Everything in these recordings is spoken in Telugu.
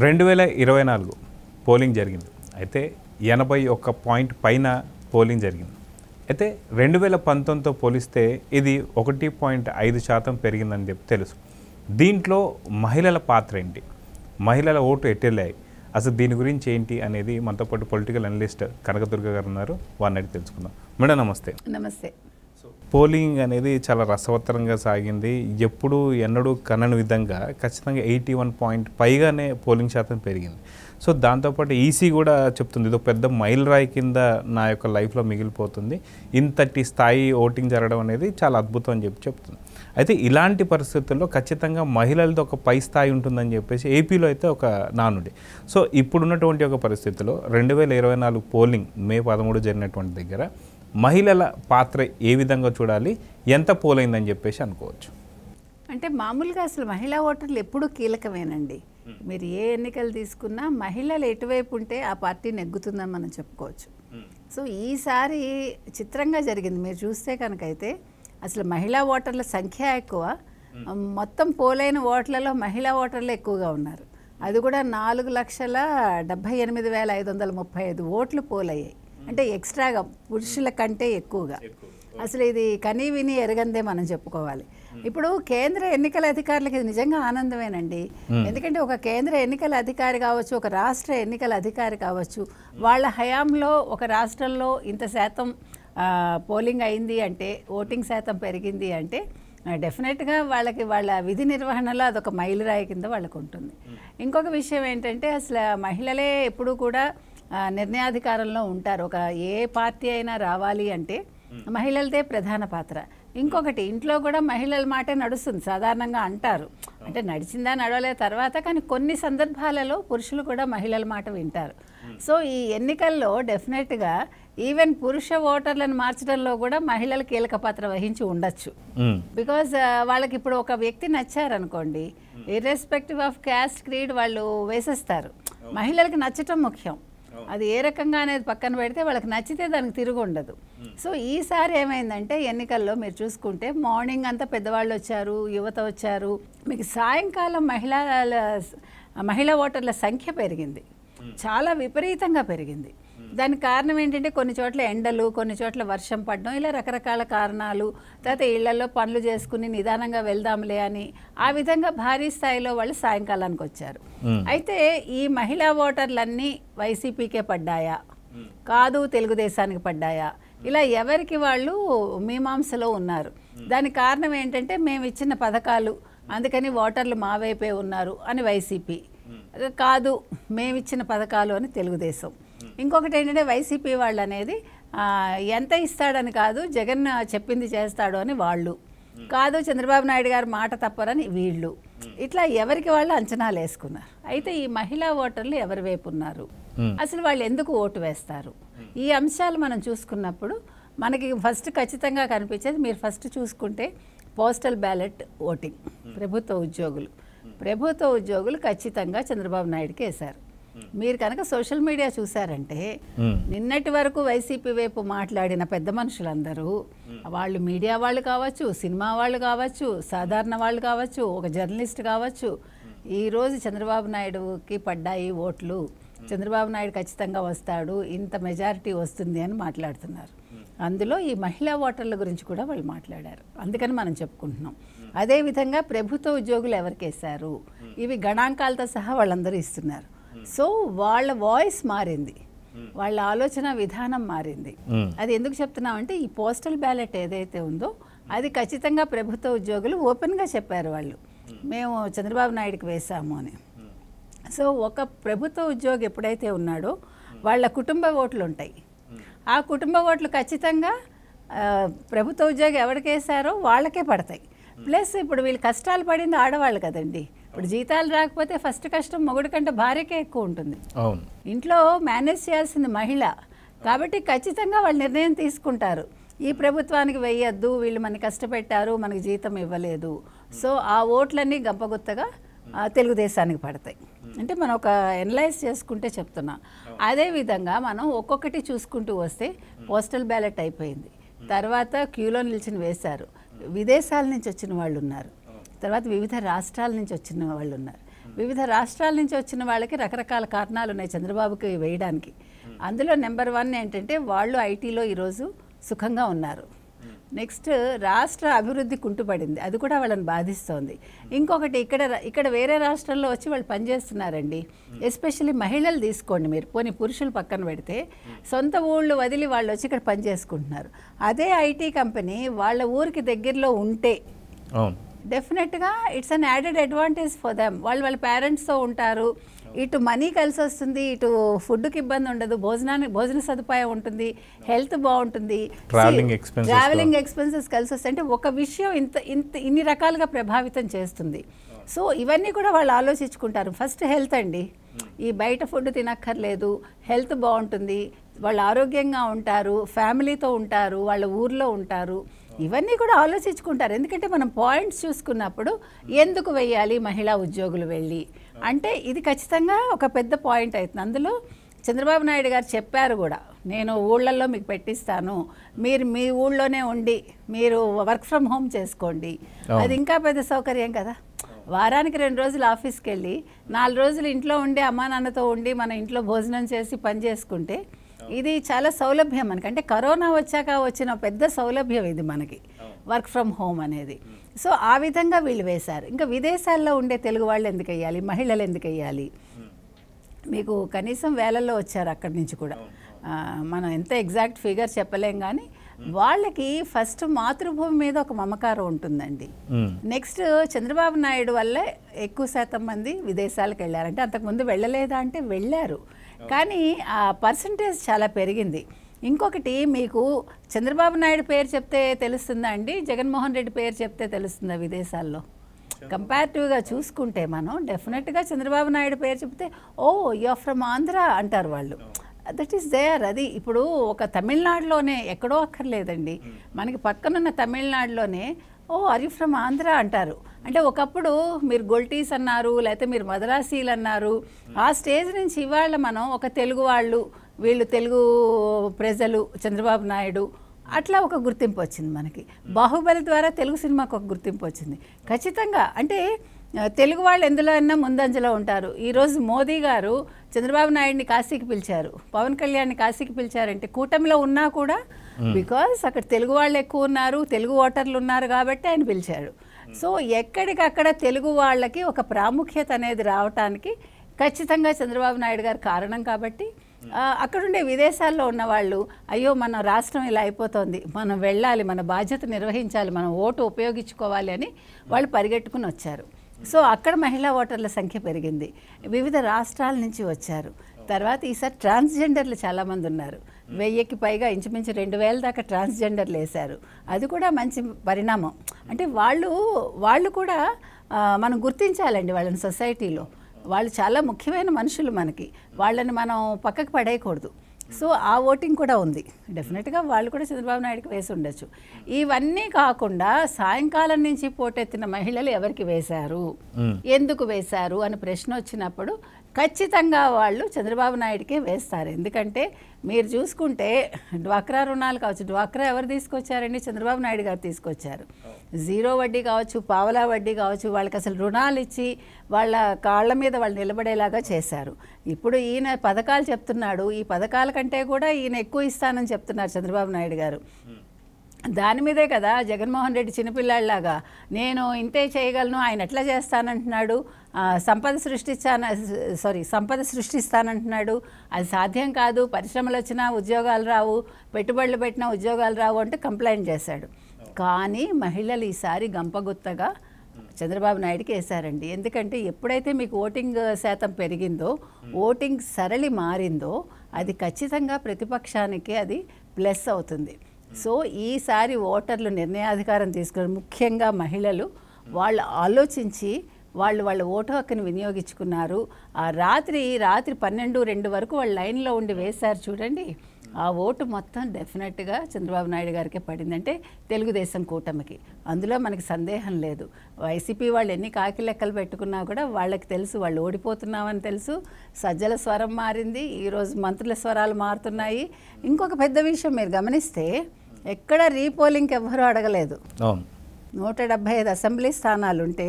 2024 పోలింగ్ జరిగింది. అయితే 81 పాయింట్ పైన పోలింగ్ జరిగింది. అయితే 2019తో పోలిస్తే ఇది 1.5% పెరిగిందని చెప్పి తెలుసు. దీంట్లో మహిళల పాత్ర ఏంటి, మహిళల ఓటు ఎట్టెళ్ళాయి, అసలు దీని గురించి ఏంటి అనేది మనతో పాటు పొలిటికల్ అనలిస్ట్ కనకదుర్గ గారు ఉన్నారు. వారిని అడిగి తెలుసుకుందాం. మేడం నమస్తే. నమస్తే. పోలింగ్ అనేది చాలా రసవత్తరంగా సాగింది. ఎప్పుడు ఎన్నడూ కనని విధంగా ఖచ్చితంగా 81 పాయింట్ పైగానే పోలింగ్ శాతం పెరిగింది. సో దాంతోపాటు ఈసీ కూడా చెప్తుంది ఇది పెద్ద మైల్ రాయి కింద నా యొక్క లైఫ్లో మిగిలిపోతుంది, ఇంతటి స్థాయి ఓటింగ్ జరగడం అనేది చాలా అద్భుతం అని చెప్పి చెప్తుంది. అయితే ఇలాంటి పరిస్థితుల్లో ఖచ్చితంగా మహిళలతో ఒక పై స్థాయి ఉంటుందని చెప్పేసి ఏపీలో అయితే ఒక నానుడి. సో ఇప్పుడున్నటువంటి ఒక పరిస్థితిలో 2024 పోలింగ్ మే 13 జరిగినటువంటి దగ్గర మహిళల పాత్ర ఏ విధంగా చూడాలి, ఎంత పోలైందని చెప్పేసి అనుకోవచ్చు? అంటే మామూలుగా అసలు మహిళా ఓటర్లు ఎప్పుడూ కీలకమేనండి. మీరు ఏ ఎన్నికలు తీసుకున్నా మహిళలు ఎటువైపు ఉంటే ఆ పార్టీ నెగ్గుతుందని మనం చెప్పుకోవచ్చు. సో ఈసారి చిత్రంగా జరిగింది. మీరు చూస్తే కనుకైతే అసలు మహిళా ఓటర్ల సంఖ్య ఎక్కువ, మొత్తం పోలైన ఓట్లలో మహిళా ఓటర్లు ఎక్కువగా ఉన్నారు. అది కూడా 4,78,535 ఓట్లు పోలయ్యాయి. అంటే ఎక్స్ట్రాగా పురుషుల కంటే ఎక్కువగా. అసలు ఇది కనీ విని ఎరగందే మనం చెప్పుకోవాలి. ఇప్పుడు కేంద్ర ఎన్నికల అధికారులకు ఇది నిజంగా ఆనందమేనండి. ఎందుకంటే ఒక కేంద్ర ఎన్నికల అధికారి కావచ్చు, ఒక రాష్ట్ర ఎన్నికల అధికారి కావచ్చు, వాళ్ళ హయాంలో ఒక రాష్ట్రంలో ఇంత శాతం పోలింగ్ అయింది అంటే, ఓటింగ్ శాతం పెరిగింది అంటే డెఫినెట్గా వాళ్ళకి వాళ్ళ విధి నిర్వహణలో అదొక మైలురాయి కింద వాళ్ళకు ఉంటుంది. ఇంకొక విషయం ఏంటంటే అసలు మహిళలే ఎప్పుడూ కూడా నిర్ణయాధికారంలో ఉంటారు. ఒక ఏ పార్టీ అయినా రావాలి అంటే మహిళలదే ప్రధాన పాత్ర. ఇంకొకటి, ఇంట్లో కూడా మహిళల మాటే నడుస్తుంది సాధారణంగా అంటారు. అంటే నడిచిందా నడవలే తర్వాత, కానీ కొన్ని సందర్భాలలో పురుషులు కూడా మహిళల మాట వింటారు. సో ఈ ఎన్నికల్లో డెఫినెట్గా ఈవెన్ పురుష ఓటర్లను మార్చడంలో కూడా మహిళలు కీలక పాత్ర వహించి ఉండొచ్చు. బికాజ్ వాళ్ళకి ఇప్పుడు ఒక వ్యక్తి నచ్చారనుకోండి, ఇర్రెస్పెక్టివ్ ఆఫ్ క్యాస్ట్, క్రీడ్ వాళ్ళు వేసేస్తారు. మహిళలకు నచ్చటం ముఖ్యం. అది ఏ రకంగా అనేది పక్కన పెడితే వాళ్ళకి నచ్చితే దానికి తిరుగు ఉండదు. సో ఈసారి ఏమైందంటే ఎన్నికల్లో మీరు చూసుకుంటే మార్నింగ్ అంతా పెద్దవాళ్ళు వచ్చారు, యువత వచ్చారు. మీకు సాయంకాలం మహిళా ఓటర్ల సంఖ్య పెరిగింది, చాలా విపరీతంగా పెరిగింది. దానికి కారణం ఏంటంటే కొన్ని చోట్ల ఎండలు, కొన్ని చోట్ల వర్షం పడడం, ఇలా రకరకాల కారణాలు. తర్వాత ఇళ్లలో పనులు చేసుకుని నిదానంగా వెళ్దాంలే అని ఆ విధంగా భారీ స్థాయిలో వాళ్ళు సాయంకాలానికి వచ్చారు. అయితే ఈ మహిళా ఓటర్లన్నీ వైసీపీకే పడ్డాయా, కాదు తెలుగుదేశానికి పడ్డాయా, ఇలా ఎవరికి వాళ్ళు మీమాంసలో ఉన్నారు. దానికి కారణం ఏంటంటే మేము ఇచ్చిన పథకాలు, అందుకని ఓటర్లు మా వైపే ఉన్నారు అని వైసీపీ, కాదు మేమిచ్చిన పథకాలు అని తెలుగుదేశం. ఇంకొకటి ఏంటంటే వైసీపీ వాళ్ళు అనేది ఎంత ఇస్తాడని కాదు, జగన్ చెప్పింది చేస్తాడు అని వాళ్ళు, కాదు చంద్రబాబు నాయుడు గారు మాట తప్పరని వీళ్ళు. ఇట్లా ఎవరికి వాళ్ళు అంచనాలు వేసుకున్నారు. అయితే ఈ మహిళా ఓటర్లు ఎవరి వైపు ఉన్నారు, అసలు వాళ్ళు ఎందుకు ఓటు వేస్తారు, ఈ అంశాలు మనం చూసుకున్నప్పుడు మనకి ఫస్ట్ ఖచ్చితంగా కనిపించేది, మీరు ఫస్ట్ చూసుకుంటే పోస్టల్ బ్యాలెట్ ఓటింగ్. ప్రభుత్వ ఉద్యోగులు ఖచ్చితంగా చంద్రబాబు నాయుడుకి వేశారు. మీరు కనుక సోషల్ మీడియా చూసారంటే నిన్నటి వరకు వైసీపీ వైపు మాట్లాడిన పెద్ద మనుషులందరూ, వాళ్ళు మీడియా వాళ్ళు కావచ్చు, సినిమా వాళ్ళు కావచ్చు, సాధారణ వాళ్ళు కావచ్చు, ఒక జర్నలిస్ట్ కావచ్చు, ఈరోజు చంద్రబాబు నాయుడుకి పడ్డాయి ఓట్లు, చంద్రబాబు నాయుడు ఖచ్చితంగా వస్తాడు, ఇంత మెజారిటీ వస్తుంది అని మాట్లాడుతున్నారు. అందులో ఈ మహిళా ఓటర్ల గురించి కూడా వాళ్ళు మాట్లాడారు. అందుకని మనం చెప్పుకుంటున్నాం. అదేవిధంగా ప్రభుత్వ ఉద్యోగులు ఎవరికేశారు, ఇవి గణాంకాలతో సహా వాళ్ళందరూ ఇస్తున్నారు. సో వాళ్ళ వాయిస్ మారింది, వాళ్ళ ఆలోచన విధానం మారింది. అది ఎందుకు చెప్తున్నామంటే ఈ పోస్టల్ బ్యాలెట్ ఏదైతే ఉందో అది ఖచ్చితంగా ప్రభుత్వ ఉద్యోగులు ఓపెన్గా చెప్పారు, వాళ్ళు మేము చంద్రబాబు నాయుడుకి వేశాము అని. సో ఒక ప్రభుత్వ ఉద్యోగి ఎప్పుడైతే ఉన్నాడో వాళ్ళ కుటుంబ ఓట్లు ఉంటాయి. ఆ కుటుంబ ఓట్లు ఖచ్చితంగా ప్రభుత్వ ఉద్యోగి ఎవరికి వేశారో వాళ్ళకే పడతాయి. ప్లస్ ఇప్పుడు వీళ్ళు కష్టాలు పడింది ఆడవాళ్ళు కదండి. ఇప్పుడు జీతాలు రాకపోతే ఫస్ట్ కష్టం మొగుడు కంటే భార్యకే ఎక్కువ ఉంటుంది. ఇంట్లో మేనేజ్ చేయాల్సింది మహిళ కాబట్టి ఖచ్చితంగా వాళ్ళు నిర్ణయం తీసుకుంటారు, ఈ ప్రభుత్వానికి వెయ్యొద్దు, వీళ్ళు మనకి కష్టపెట్టారు, మనకి జీతం ఇవ్వలేదు. సో ఆ ఓట్లన్నీ గంపగుత్తగా తెలుగుదేశానికి పడతాయి. అంటే మనం ఒక ఎనలైజ్ చేసుకుంటే చెప్తున్నా. అదేవిధంగా మనం ఒక్కొక్కటి చూసుకుంటూ వస్తే పోస్టల్ బ్యాలెట్ అయిపోయింది, తర్వాత క్యూలో నిలిచిన వేశారు, విదేశాల నుంచి వచ్చిన వాళ్ళు ఉన్నారు, తర్వాత వివిధ రాష్ట్రాల నుంచి వచ్చిన వాళ్ళు ఉన్నారు. వివిధ రాష్ట్రాల నుంచి వచ్చిన వాళ్ళకి రకరకాల కారణాలు ఉన్నాయి చంద్రబాబుకి వేయడానికి. అందులో నెంబర్ 1 ఏంటంటే వాళ్ళు ఐటీలో ఈరోజు సుఖంగా ఉన్నారు. నెక్స్ట్ రాష్ట్ర అభివృద్ధి కుంటుపడింది, అది కూడా వాళ్ళని బాధిస్తోంది. ఇంకొకటి ఇక్కడ వేరే రాష్ట్రంలో వచ్చి వాళ్ళు పనిచేస్తున్నారండి. ఎస్పెషల్లీ మహిళలు తీసుకోండి మీరు, పోనీ పురుషులు పక్కన పెడితే సొంత ఊళ్ళు వదిలి వాళ్ళు వచ్చి ఇక్కడ పనిచేసుకుంటున్నారు. అదే ఐటీ కంపెనీ వాళ్ళ ఊరికి దగ్గరలో ఉంటే డెఫినెట్గా it's an added advantage for them. వాళ్ళ పేరెంట్స్తో ఉంటారు, ఇటు మనీ కలిసి వస్తుంది, ఇటు ఫుడ్కి ఇబ్బంది ఉండదు, భోజన సదుపాయం ఉంటుంది, హెల్త్ బాగుంటుంది, ట్రావెలింగ్ ఎక్స్పెన్సెస్ కలిసి వస్తాయి. అంటే ఒక విషయం ఇన్ని రకాలుగా ప్రభావితం చేస్తుంది. సో ఇవన్నీ కూడా వాళ్ళు ఆలోచించుకుంటారు. ఫస్ట్ హెల్త్ అండి, ఈ బయట ఫుడ్ తినక్కర్లేదు, హెల్త్ బాగుంటుంది, వాళ్ళు ఆరోగ్యంగా ఉంటారు, ఫ్యామిలీతో ఉంటారు, వాళ్ళ ఊర్లో ఉంటారు. ఇవన్నీ కూడా ఆలోచించుకుంటారు. ఎందుకంటే మనం పాయింట్స్ చూసుకున్నప్పుడు ఎందుకు వెయ్యాలి మహిళా ఉద్యోగులు వెళ్ళి అంటే ఇది ఖచ్చితంగా ఒక పెద్ద పాయింట్ అవుతుంది. అందులో చంద్రబాబు నాయుడు గారు చెప్పారు కూడా, నేను ఊళ్ళల్లో మీకు పెట్టిస్తాను, మీరు మీ ఊళ్ళోనే ఉండి మీరు వర్క్ ఫ్రమ్ హోమ్ చేసుకోండి. అది ఇంకా పెద్ద సౌకర్యం కదా. వారానికి 2 రోజులు ఆఫీస్కి వెళ్ళి 4 రోజులు ఇంట్లో ఉండి అమ్మా నాన్నతో ఉండి మన ఇంట్లో భోజనం చేసి పని చేసుకుంటే ఇది చాలా సౌలభ్యం మనకి. అంటే కరోనా వచ్చాక వచ్చిన పెద్ద సౌలభ్యం ఇది మనకి, వర్క్ ఫ్రమ్ హోమ్ అనేది. సో ఆ విధంగా వీళ్ళు వేశారు. ఇంకా విదేశాల్లో ఉండే తెలుగు వాళ్ళు ఎందుకు వెయ్యాలి, మహిళలు ఎందుకు వెయ్యాలి? మీకు కనీసం వేలల్లో వచ్చారు అక్కడి నుంచి కూడా. మనం ఎంత ఎగ్జాక్ట్ ఫిగర్ చెప్పలేం కానీ వాళ్ళకి ఫస్ట్ మాతృభూమి మీద ఒక మమకారం ఉంటుందండి. నెక్స్ట్ చంద్రబాబు నాయుడు వల్లే ఎక్కువ శాతం మంది విదేశాలకు వెళ్ళారంటే, అంతకుముందు వెళ్ళలేదా అంటే వెళ్ళారు, కానీ ఆ పర్సంటేజ్ చాలా పెరిగింది. ఇంకొకటి మీకు చంద్రబాబు నాయుడు పేరు చెప్తే తెలుస్తుందా అండి, జగన్మోహన్ రెడ్డి పేరు చెప్తే తెలుస్తుందా విదేశాల్లో? కంపారిటివ్గా చూసుకుంటే మనం డెఫినెట్గా చంద్రబాబు నాయుడు పేరు చెప్తే oh you are from Andhra అంటారు వాళ్ళు. That is there. అది ఇప్పుడు ఒక తమిళనాడులోనే ఎక్కడో అక్కర్లేదండి, మనకి పక్కనున్న తమిళనాడులోనే oh are you from Andhra అంటారు. అంటే ఒకప్పుడు మీరు గొల్టీస్ అన్నారు, లేకపోతే మీరు మద్రాసీలు అన్నారు. ఆ స్టేజ్ నుంచి ఇవాళ మనం ఒక తెలుగు వాళ్ళు, వీళ్ళు తెలుగు ప్రజలు, చంద్రబాబు నాయుడు, అట్లా ఒక గుర్తింపు వచ్చింది మనకి. బాహుబలి ద్వారా తెలుగు సినిమాకు ఒక గుర్తింపు వచ్చింది ఖచ్చితంగా. అంటే తెలుగు వాళ్ళు ఎందులో అయినా ముందంజలో ఉంటారు. ఈరోజు మోదీ గారు చంద్రబాబు నాయుడిని కాశీకి పిలిచారు, పవన్ కళ్యాణ్ని కాశీకి పిలిచారంటే కూటమిలో ఉన్నా కూడా బికాస్ అక్కడ తెలుగు వాళ్ళు ఎక్కువ ఉన్నారు, తెలుగు ఓటర్లు ఉన్నారు కాబట్టి ఆయన పిలిచాడు. సో ఎక్కడికక్కడ తెలుగు వాళ్ళకి ఒక ప్రాముఖ్యత అనేది రావటానికి ఖచ్చితంగా చంద్రబాబు నాయుడు గారు కారణం. కాబట్టి అక్కడుండే విదేశాల్లో ఉన్నవాళ్ళు అయ్యో మన రాష్ట్రం ఇలా అయిపోతుంది, మనం వెళ్ళాలి, మన బాధ్యత నిర్వహించాలి, మనం ఓటు ఉపయోగించుకోవాలి అని వాళ్ళు పరిగెట్టుకుని వచ్చారు. సో అక్కడ మహిళా ఓటర్ల సంఖ్య పెరిగింది, వివిధ రాష్ట్రాల నుంచి వచ్చారు. తర్వాత ఈసారి ట్రాన్స్జెండర్లు చాలామంది ఉన్నారు, 1000కి పైగా, ఇంచుమించు 2000 దాకా ట్రాన్స్జెండర్లు వేశారు. అది కూడా మంచి పరిణామం. అంటే వాళ్ళు కూడా మనం గుర్తించాలండి వాళ్ళని సొసైటీలో. వాళ్ళు చాలా ముఖ్యమైన మనుషులు మనకి, వాళ్ళని మనం పక్కకు పడేయకూడదు. సో ఆ ఓటింగ్ కూడా ఉంది. డెఫినెట్గా వాళ్ళు కూడా చంద్రబాబు నాయుడుకి వేసి ఉండొచ్చు. ఇవన్నీ కాకుండా సాయంకాలం నుంచి పోటెత్తిన మహిళలు ఎవరికి వేశారు, ఎందుకు వేశారు అని ప్రశ్న వచ్చినప్పుడు ఖచ్చితంగా వాళ్ళు చంద్రబాబు నాయుడికే వేస్తారు. ఎందుకంటే మీరు చూసుకుంటే డ్వాక్రా రుణాలు కావచ్చు, డ్వాక్రా ఎవరు తీసుకొచ్చారండి? చంద్రబాబు నాయుడు గారు తీసుకొచ్చారు. 0 వడ్డీ కావచ్చు, పావలా వడ్డీ కావచ్చు, వాళ్ళకి అసలు రుణాలు ఇచ్చి వాళ్ళ కాళ్ళ మీద వాళ్ళు నిలబడేలాగా చేశారు. ఇప్పుడు ఈయన పథకాలు చెప్తున్నాడు, ఈ పథకాల కంటే కూడా ఈయన ఎక్కువ ఇస్తానని చెప్తున్నారు చంద్రబాబు నాయుడు గారు. దాని మీదే కదా జగన్మోహన్ రెడ్డి చిన్నపిల్లాడిలాగా నేను ఇంతే చేయగలను, ఆయన ఎట్లా చేస్తానంటున్నాడు, సంపద సృష్టిస్తానంటున్నాడు, అది సాధ్యం కాదు, పరిశ్రమలు వచ్చినా ఉద్యోగాలు రావు, పెట్టుబడులు పెట్టినా ఉద్యోగాలు రావు అంటే కంప్లైంట్ చేశాడు. కానీ మహిళలు ఈసారి గంపగుత్తగా చంద్రబాబు నాయుడికి వేశారండి. ఎందుకంటే ఎప్పుడైతే మీకు ఓటింగ్ శాతం పెరిగిందో, ఓటింగ్ సరళి మారిందో, అది ఖచ్చితంగా ప్రతిపక్షానికి అది ప్లస్ అవుతుంది. సో ఈసారి ఓటర్లు నిర్ణయాధికారం తీసుకుని, ముఖ్యంగా మహిళలు, వాళ్ళు ఆలోచించి వాళ్ళ ఓటు హక్కుని వినియోగించుకున్నారు. ఆ రాత్రి 12-2 వరకు వాళ్ళు లైన్లో ఉండి వేశారు చూడండి. ఆ ఓటు మొత్తం డెఫినెట్గా చంద్రబాబు నాయుడు గారికే పడిందంటే తెలుగుదేశం కూటమికి, అందులో మనకి సందేహం లేదు. వైసీపీ వాళ్ళు ఎన్ని కాకి లెక్కలు పెట్టుకున్నా కూడా వాళ్ళకి తెలుసు వాళ్ళు ఓడిపోతున్నామని తెలుసు. సజ్జల స్వరం మారింది, ఈరోజు మంత్రుల స్వరాలు మారుతున్నాయి. ఇంకొక పెద్ద విషయం మీరు గమనిస్తే ఎక్కడ రీపోలింగ్కి ఎవ్వరూ అడగలేదు. 175 అసెంబ్లీ స్థానాలుంటే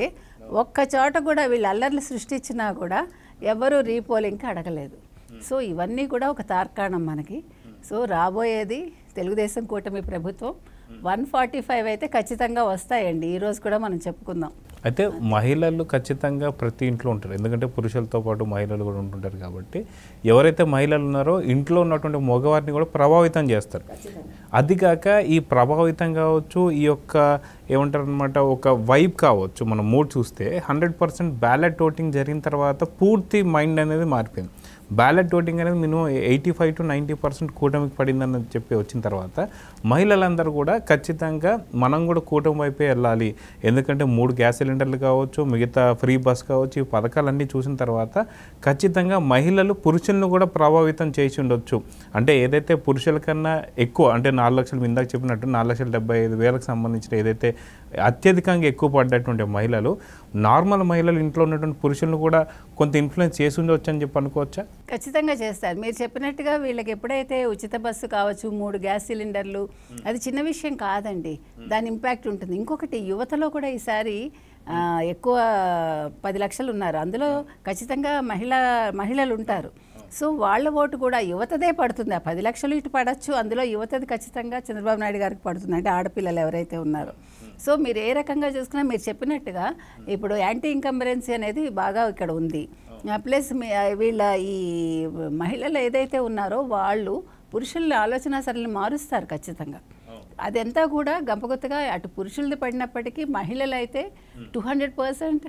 ఒక్క చోట కూడా వీళ్ళు అల్లర్లు సృష్టించినా కూడా ఎవరు రీపోలింగ్కి అడగలేదు. సో ఇవన్నీ కూడా ఒక తార్కాణం మనకి. సో రాబోయేది తెలుగుదేశం కూటమి ప్రభుత్వం 145 అయితే ఖచ్చితంగా వస్తాయండి. ఈరోజు కూడా మనం చెప్పుకుందాం. అయితే మహిళలు ఖచ్చితంగా ప్రతి ఇంట్లో ఉంటారు, ఎందుకంటే పురుషులతో పాటు మహిళలు కూడా ఉంటుంటారు కాబట్టి ఎవరైతే మహిళలు ఉన్నారో ఇంట్లో ఉన్నటువంటి మగవారిని కూడా ప్రభావితం చేస్తారు. అది కాక ఈ ప్రభావితం కావచ్చు, ఈ యొక్క ఏమంటారు అనమాట ఒక వైబ్ కావచ్చు, మనం మూడ్ చూస్తే 100% బ్యాలెట్ ఓటింగ్ జరిగిన తర్వాత పూర్తి మైండ్ అనేది మారిపోయింది. బ్యాలెట్ ఓటింగ్ అనేది మినిమం 85 to 90% కూటమికి పడిందని చెప్పి వచ్చిన తర్వాత మహిళలందరూ కూడా ఖచ్చితంగా మనం కూడా కూటమి వైపే వెళ్ళాలి, ఎందుకంటే 3 గ్యాస్ సిలిండర్లు కావచ్చు, మిగతా ఫ్రీ బస్ కావచ్చు, ఈ పథకాలన్నీ చూసిన తర్వాత ఖచ్చితంగా మహిళలు పురుషులను కూడా ప్రభావితం చేసి ఉండొచ్చు. అంటే ఏదైతే పురుషుల కన్నా ఎక్కువ, అంటే 4 లక్షలు ఇందాక చెప్పినట్టు 4,75,000 సంబంధించిన ఏదైతే అత్యధికంగా ఎక్కువ పడ్డటువంటి మహిళలు, నార్మల్ మహిళలు ఇంట్లో ఉన్నటువంటి పురుషులను కూడా కొంత ఇన్ఫ్లుయెన్స్ చేసి ఉండవచ్చు అని చెప్పి అనుకోవచ్చా? ఖచ్చితంగా చేస్తారు. మీరు చెప్పినట్టుగా వీళ్ళకి ఎప్పుడైతే ఉచిత బస్సు కావచ్చు, 3 గ్యాస్ సిలిండర్లు, అది చిన్న విషయం కాదండి, దాని ఇంపాక్ట్ ఉంటుంది. ఇంకొకటి యువతలో కూడా ఈసారి ఎక్కువ 10 లక్షలు ఉన్నారు, అందులో ఖచ్చితంగా మహిళలు ఉంటారు. సో వాళ్ళ ఓటు కూడా యువతదే పడుతుంది. ఆ 10 లక్షలు ఇటు పడవచ్చు, అందులో యువతది ఖచ్చితంగా చంద్రబాబు నాయుడు గారికి పడుతుంది, అంటే ఆడపిల్లలు ఎవరైతే ఉన్నారో. సో మీరు ఏ రకంగా చూసుకున్నా మీరు చెప్పినట్టుగా ఇప్పుడు యాంటీ ఇన్కంబరెన్సీ అనేది బాగా ఇక్కడ ఉంది. ప్లస్ వీళ్ళ ఈ మహిళలు ఏదైతే ఉన్నారో వాళ్ళు పురుషుల ఆలోచన సరళిని మారుస్తారు ఖచ్చితంగా. అదంతా కూడా గంపగొత్తగా అటు పురుషులది పడినప్పటికీ మహిళలు అయితే 200%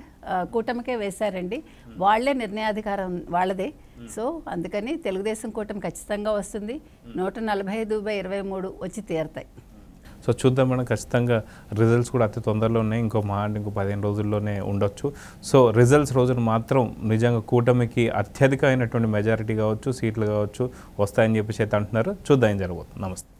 కూటమికే వేశారండి. వాళ్లే నిర్ణయాధికారం వాళ్ళదే. సో అందుకని తెలుగుదేశం కూటమి ఖచ్చితంగా వస్తుంది. 145/23 వచ్చి తీరుతాయి. సో చూద్దాం మేడం, ఖచ్చితంగా రిజల్ట్స్ కూడా అతి తొందరలో ఉన్నాయి, ఇంకో 15 రోజుల్లోనే ఉండొచ్చు. సో రిజల్ట్స్ రోజున మాత్రం నిజంగా కూటమికి అత్యధికమైనటువంటి మెజారిటీ కావచ్చు, సీట్లు కావచ్చు వస్తాయని చెప్పేసి అయితే అంటున్నారు. చూద్దాం ఏం జరగబోతుంది. నమస్తే.